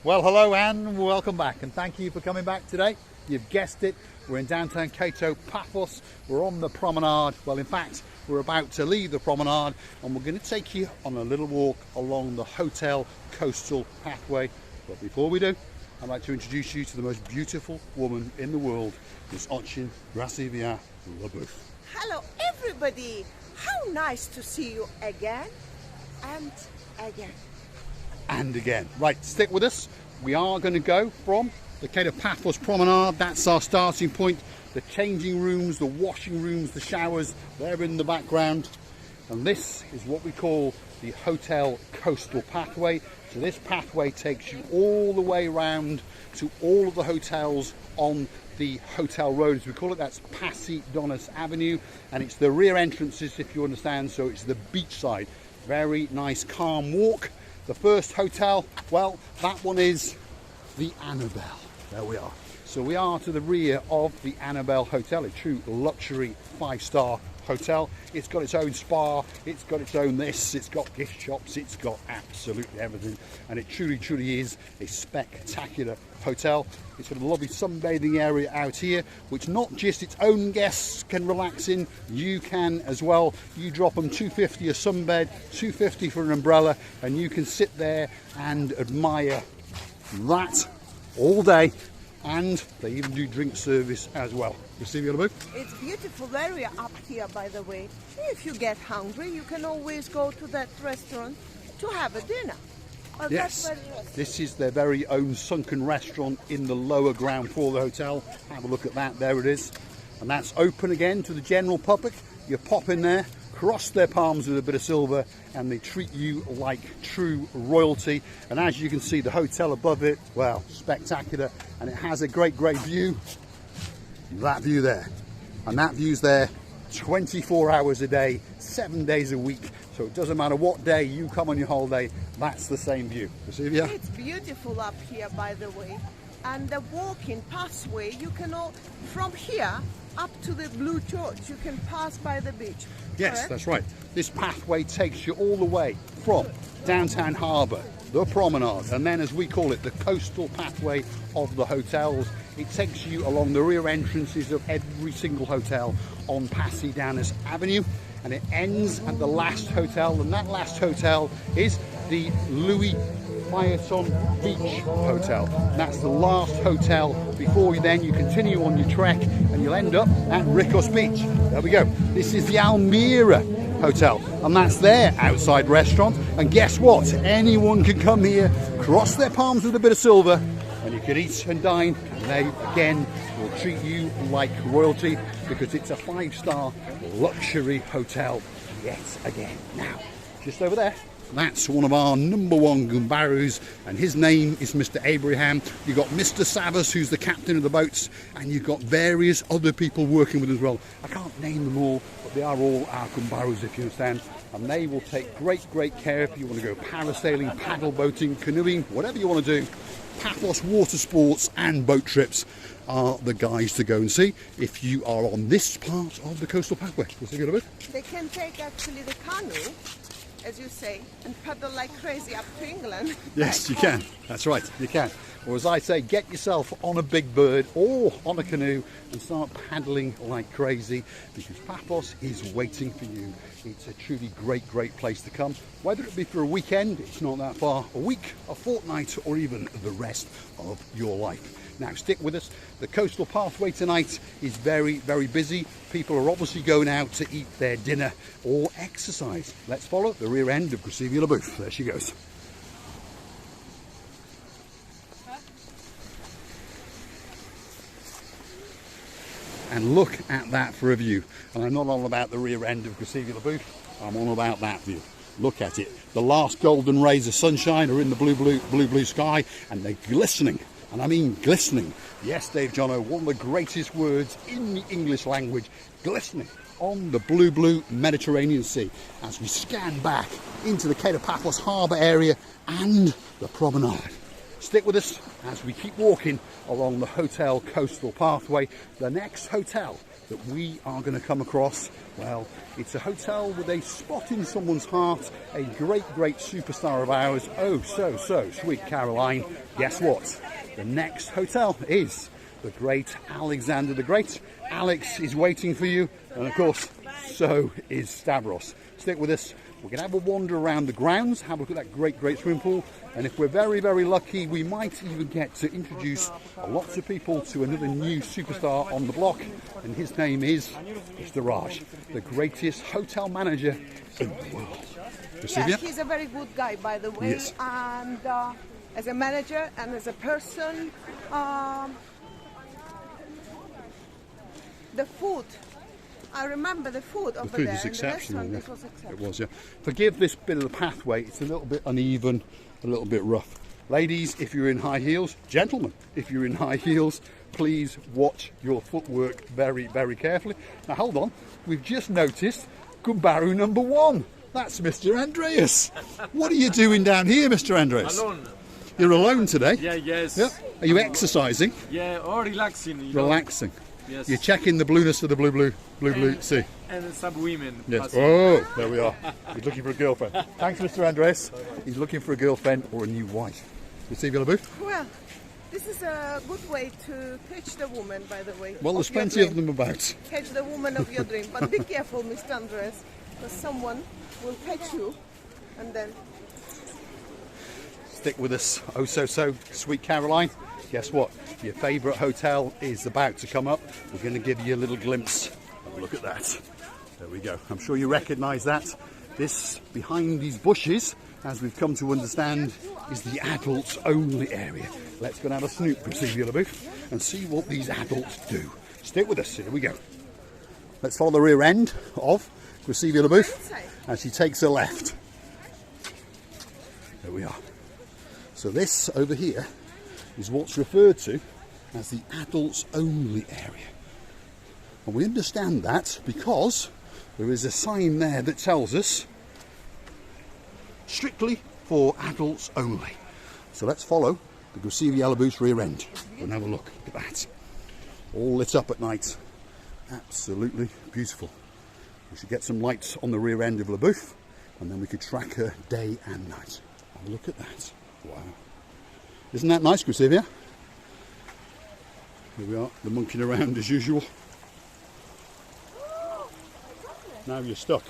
Well, hello and welcome back, and thank you for coming back today. You've guessed it, we're in downtown Kato, Paphos. We're on the promenade. Well, in fact, we're about to leave the promenade and we're going to take you on a little walk along the hotel coastal pathway. But before we do, I'd like to introduce you to the most beautiful woman in the world, Miss Ochin Gracivia-Leboeuf. Hello everybody, how nice to see you again and again. And again. Right, stick with us. We are going to go from the Kato Paphos promenade. That's our starting point. The changing rooms, the washing rooms, the showers, they're in the background. And this is what we call the hotel coastal pathway. So this pathway takes you all the way around to all of the hotels on the hotel road, as we call it. That's Passi-Donnas Avenue, and it's the rear entrances, if you understand, so it's the beachside. Very nice calm walk. The first hotel, well, that one is the Annabelle. There we are. So we are to the rear of the Annabelle Hotel, a true luxury 5-star hotel. It's got its own spa, it's got its own this, it's got gift shops, it's got absolutely everything. And it truly is a spectacular hotel. It's got a lovely sunbathing area out here, which not just its own guests can relax in, you can as well. You drop them $2.50 a sunbed, $2.50 for an umbrella, and you can sit there and admire that all day. And they even do drink service as well. Gracivia-Leboeuf? It's beautiful area up here, by the way. If you get hungry, you can always go to that restaurant to have a dinner. Well, yes, this is their very own sunken restaurant in the lower ground floor of the hotel. Have a look at that, there it is. And that's open again to the general public. You pop in there, cross their palms with a bit of silver, and they treat you like true royalty. And as you can see, the hotel above it, well, spectacular. And it has a great view. That view there. And that view's there 24 hours a day, 7 days a week. So it doesn't matter what day you come on your holiday, that's the same view. Gracivia? It's beautiful up here, by the way. And the walking pathway, you can all, from here up to the Blue Church, you can pass by the beach. Yes, correct? That's right. This pathway takes you all the way from downtown harbour, the promenade, and then, as we call it, the coastal pathway of the hotels. It takes you along the rear entrances of every single hotel on Passi-Donnas Avenue, and it ends at the last hotel, and that last hotel is the Louis Vuitton Beach Hotel. That's the last hotel before you continue on your trek, and you'll end up at Ricos Beach. There we go. This is the Almira Hotel, and that's their outside restaurant. And guess what? Anyone can come here, cross their palms with a bit of silver, and you can eat and dine, and they again will treat you like royalty, because it's a 5-star luxury hotel yet again. Now, just over there, that's one of our #1 Gumbarus, and his name is Mr. Abraham. You've got Mr. Savas, who's the captain of the boats, and you've got various other people working with us as well. I can't name them all, but they are all our Gumbarus, if you understand. And they will take great care if you want to go parasailing, paddle boating, canoeing, whatever you want to do. Paphos water sports and boat trips are the guys to go and see if you are on this part of the coastal pathway. They can take actually the canoe, as you say, and paddle like crazy up to England. Yes, you can. That's right, you can. Or as I say, get yourself on a big bird or on a canoe and start paddling like crazy, because Paphos is waiting for you. It's a truly great place to come. Whether it be for a weekend, it's not that far, a week, a fortnight, or even the rest of your life. Now, stick with us. The coastal pathway tonight is very busy. People are obviously going out to eat their dinner or exercise. Let's follow the rear end of Gracivia-Leboeuf. There she goes. And look at that for a view. And I'm not on about the rear end of Gracivia-Leboeuf, I'm on about that view. Look at it. The last golden rays of sunshine are in the blue sky, and they're glistening. And I mean glistening. Yes, Dave Jono, one of the greatest words in the English language, glistening on the blue Mediterranean Sea, as we scan back into the Kato Paphos harbour area and the promenade. Stick with us as we keep walking along the hotel coastal pathway. The next hotel that we are going to come across, well, it's a hotel with a spot in someone's heart, a great superstar of ours. Oh, so sweet Caroline. Guess what? The next hotel is the great Alexander the Great. Alex is waiting for you, and of course, so is Stavros. Stick with us. We're going to have a wander around the grounds, have a look at that great swimming pool, and if we're very lucky, we might even get to introduce lots of people to another new superstar on the block, and his name is Mr. Raj, the greatest hotel manager in the world. Yes, he's a very good guy, by the way, Yes. and as a manager and as a person, the food. I remember the food over The food there was in the exceptional. restaurant. Yeah. It was exceptional. It was, yeah. Forgive this bit of the pathway. It's a little bit uneven, a little bit rough. Ladies, if you're in high heels, gentlemen, if you're in high heels, please watch your footwork very carefully. Now, hold on. We've just noticed Gumbaru number 1. That's Mr. Andreas. What are you doing down here, Mr. Andreas? Alone. You're alone today? Yeah, yes. Yep. Are you exercising? Yeah, or relaxing. You know? Relaxing. Yes. You're checking the blueness of the blue sea. And some women. Yes. passing. Oh, there we are. He's looking for a girlfriend. Thanks, Mr. Andres. He's looking for a girlfriend or a new wife. You see, Villabooth? Well, this is a good way to catch the woman, by the way. Well, there's of your plenty of dream. them about. Catch the woman of your dream. But be careful, Mr. Andres, because someone will catch you and then... Stick with us. Oh, so sweet Caroline. Guess what? Your favourite hotel is about to come up. We're going to give you a little glimpse. Have a look at that. There we go. I'm sure you recognise that. This, behind these bushes, as we've come to understand, is the adults only area. Let's go and have a snoop with Sylvia LaBeouf and see what these adults do. Stick with us. Here we go. Let's follow the rear end of Sylvia LaBeouf as she takes a left. There we are. So this over here is what's referred to as the adults only area. And we understand that because there is a sign there that tells us strictly for adults only. So let's follow the Gusivi Alaboos rear end and have a look at that. All lit up at night. Absolutely beautiful. We should get some lights on the rear end of LaBeouf and then we could track her day and night. Have a look at that. Wow. Isn't that nice, Gusivia? Here we are, the monkeying around as usual. Now you're stuck.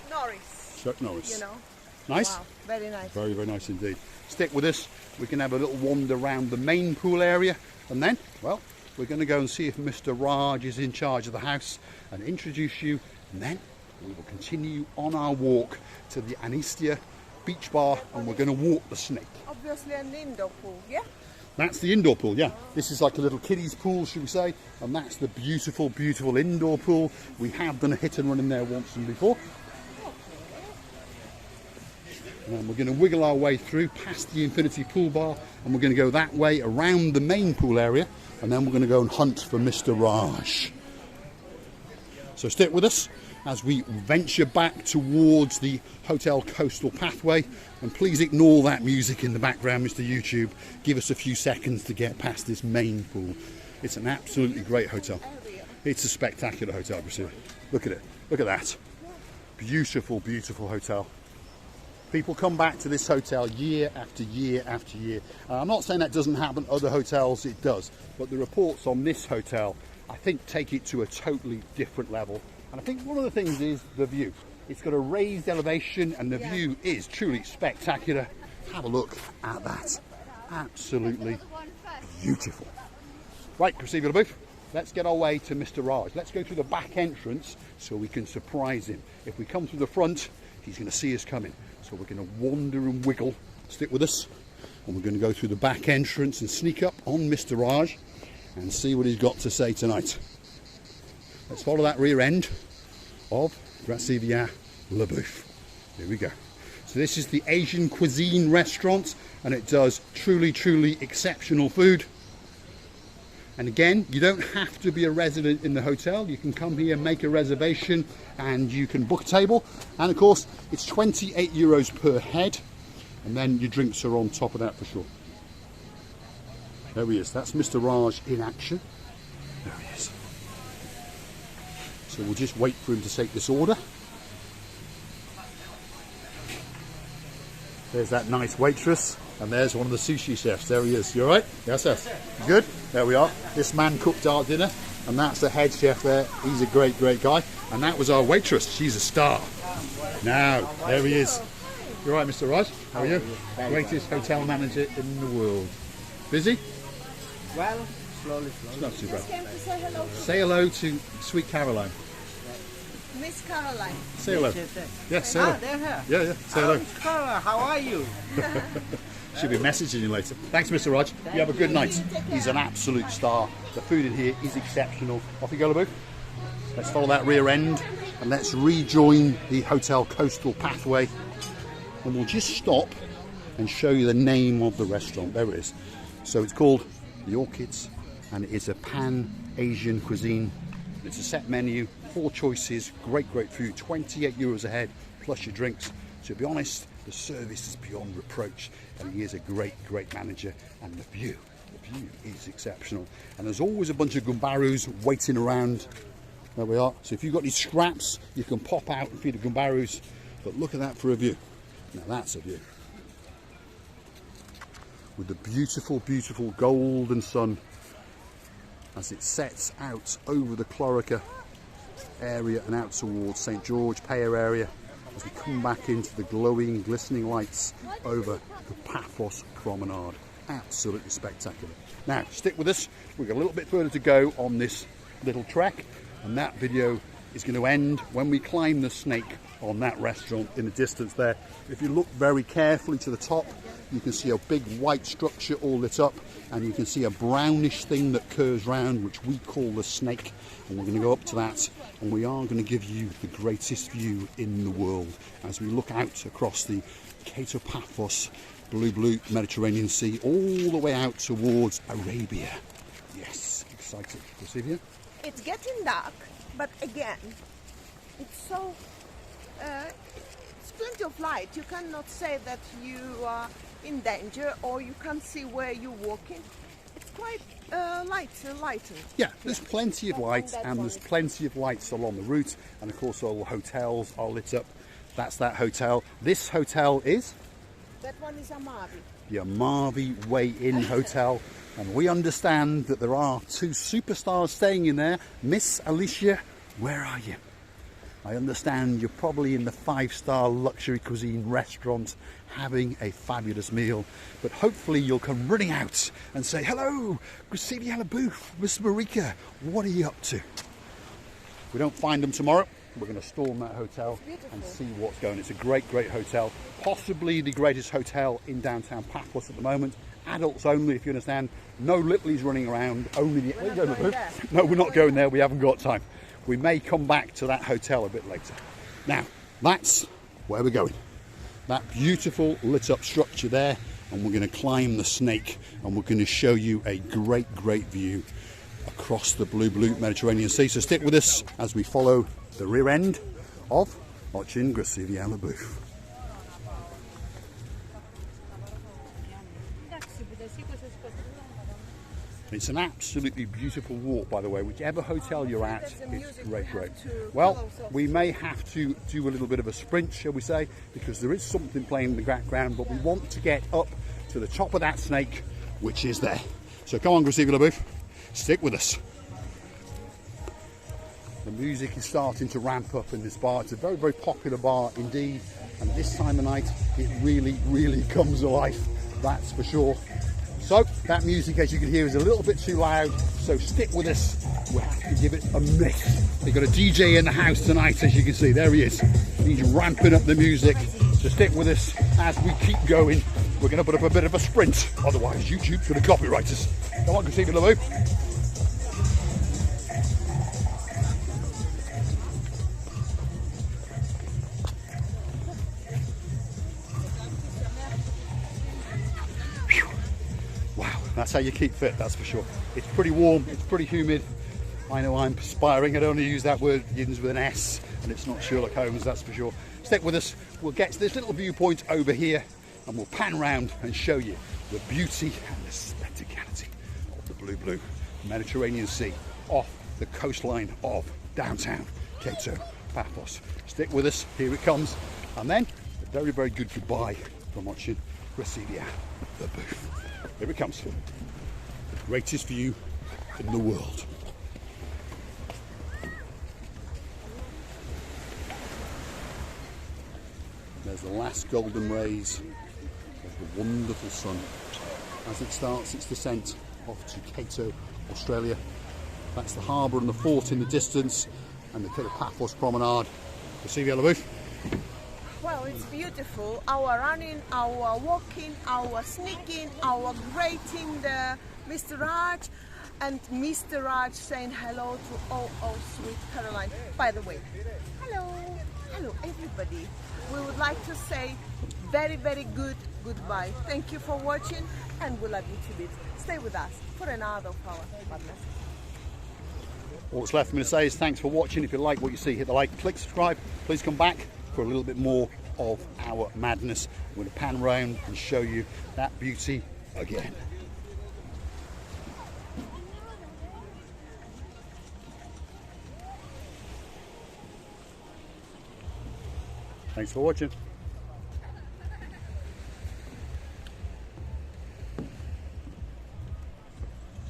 Norris, Chuck Norris. you know. Nice? Wow, very nice. Very nice indeed. Stick with us. We can have a little wander around the main pool area and then, well, we're going to go and see if Mr. Raj is in charge of the house and introduce you, and then we will continue on our walk to the Anistia Beach Bar and we're going to walk the snake. Obviously an indoor pool, yeah? That's the indoor pool, yeah. This is like a little kiddies pool, should we say, and that's the beautiful indoor pool. We have done a hit and run in there once and before. And we're going to wiggle our way through past the infinity pool bar and we're going to go that way around the main pool area and then we're going to go and hunt for Mr. Raj. So stick with us as we venture back towards the hotel coastal pathway, and please ignore that music in the background, Mr. YouTube. Give us a few seconds to get past this main pool. It's an absolutely great hotel. It's a spectacular hotel, Priscilla. Look at it. Look at that. Beautiful hotel. People come back to this hotel year after year after year. I'm not saying that doesn't happen at other hotels, it does. But the reports on this hotel, I think, take it to a totally different level. And I think one of the things is the view. It's got a raised elevation and the view is truly spectacular. Have a look at that. Absolutely beautiful. Right, Christina LaBeouf, let's get our way to Mr. Raj. Let's go through the back entrance so we can surprise him. If we come through the front, he's going to see us coming. So we're going to wander and wiggle. Stick with us. And we're going to go through the back entrance and sneak up on Mr. Raj and see what he's got to say tonight. Let's follow that rear end of Gracivia LaBeouf. Here we go. So this is the Asian cuisine restaurant and it does truly exceptional food. And again, you don't have to be a resident in the hotel. You can come here, make a reservation, and you can book a table. And of course, it's 28 euros per head. And then your drinks are on top of that for sure. There he is. That's Mr. Raj in action. There he is. So we'll just wait for him to take this order. There's that nice waitress. And there's one of the sushi chefs. There he is. You all right? Yes, sir. Good? There we are. This man cooked our dinner. And that's the head chef there. He's a great, great guy. And that was our waitress. She's a star. Now, there he is. You all right, Mr. Raj? How are you? Greatest hotel manager in the world. Busy? Well, slowly. It's not too bad. Came to say hello. Say hello to Sweet Caroline. Miss Caroline. Say hello. Yes, say hello. They're here. Yeah, say hello. Carla, how are you? She'll be messaging you later. Thanks, Mr. Raj. You have a good night. He's an absolute star. The food in here is exceptional. Off you go, Labu. Let's follow that rear end and let's rejoin the hotel coastal pathway. And we'll just stop and show you the name of the restaurant. There it is. So it's called The Orchids and it is a pan-Asian cuisine. It's a set menu, 4 choices, great food, 28 euros a head, plus your drinks. To be honest, the service is beyond reproach and he is a great manager and the view is exceptional. And there's always a bunch of gumbarus waiting around. There we are. So if you've got any scraps, you can pop out and feed the gumbarus. But look at that for a view. Now that's a view. With the beautiful golden sun as it sets out over the Clorica area and out towards St. George Payer area as we come back into the glowing, glistening lights over the Paphos Promenade. Absolutely spectacular. Now, stick with us. We've got a little bit further to go on this little trek, and that video is going to end when we climb the snake on that restaurant in the distance there. If you look very carefully to the top, you can see a big white structure all lit up, and you can see a brownish thing that curves round, which we call the snake. And we're going to go up to that, and we are going to give you the greatest view in the world as we look out across the Cato Paphos blue Mediterranean Sea all the way out towards Arabia. Yes, exciting. Silvia? It's getting dark, but again, it's so it's plenty of light. You cannot say that you are in danger or you can't see where you're walking. It's quite lightened. Yeah, there's plenty of light and there's plenty of lights along the route, and of course all the hotels are lit up. That's that hotel. This hotel is? That one is Amavi. The Amavi Way Inn Hotel, and we understand that there are 2 superstars staying in there. Miss Alicia, where are you? I understand you're probably in the 5-star luxury cuisine restaurant having a fabulous meal, but hopefully you'll come running out and say, hello, Gracilia LaBouffe, Miss Marika, what are you up to? If we don't find them tomorrow, we're going to storm that hotel and see what's going. It's a great hotel, possibly the greatest hotel in downtown Paphos at the moment. Adults only, if you understand. No littlies running around, only the... No, we're not going there, we haven't got time. We may come back to that hotel a bit later. Now, that's where we're going. That beautiful lit up structure there, and we're going to climb the snake, and we're going to show you a great view across the blue Mediterranean Sea. So stick with us as we follow the rear end of Ochin Gracilia LaBouffe. It's an absolutely beautiful walk, by the way. Whichever hotel you're at, it's great. Well, we may have to do a little bit of a sprint, shall we say, because there is something playing in the background, but we want to get up to the top of that snake, which is there. So come on, Gracilia LaBouffe, stick with us. The music is starting to ramp up in this bar. It's a very popular bar indeed, and this time of night, it really comes to life, that's for sure. So that music, as you can hear, is a little bit too loud, so stick with us. We have to give it a miss. We've got a DJ in the house tonight, as you can see. There he is. He's ramping up the music. So stick with us as we keep going. We're going to put up a bit of a sprint, otherwise YouTube's going to copyright us. Come on, Gracilia LaBouffe. Wow. That's how you keep fit, that's for sure. It's pretty warm, it's pretty humid. I know I'm perspiring. I don't only use that word, begins with an S, and it's not Sherlock Holmes, that's for sure. Stick with us. We'll get to this little viewpoint over here, and we'll pan round and show you the beauty and the spectacality of the blue Mediterranean Sea off the coastline of downtown Kato Paphos. Stick with us, here it comes, and then a very, very good goodbye from watching Brasilia, the booth. Here it comes, the greatest view in the world. There's the last golden rays of the wonderful sun as it starts its descent off to Kato, Australia. That's the harbour and the fort in the distance, and the Kato Paphos promenade. Brasilia, the booth. Well, it's beautiful. Our running, our walking, our sneaking, our greeting the Mr. Raj, and Mr. Raj saying hello to oh sweet Caroline. By the way, hello everybody. We would like to say very, very goodbye. Thank you for watching, and we love you to bits. Stay with us for another of our madness. All that's left for me to say is thanks for watching. If you like what you see, hit the like, click subscribe. Please come back for a little bit more of our madness. We're going to pan round and show you that beauty again. Thanks for watching.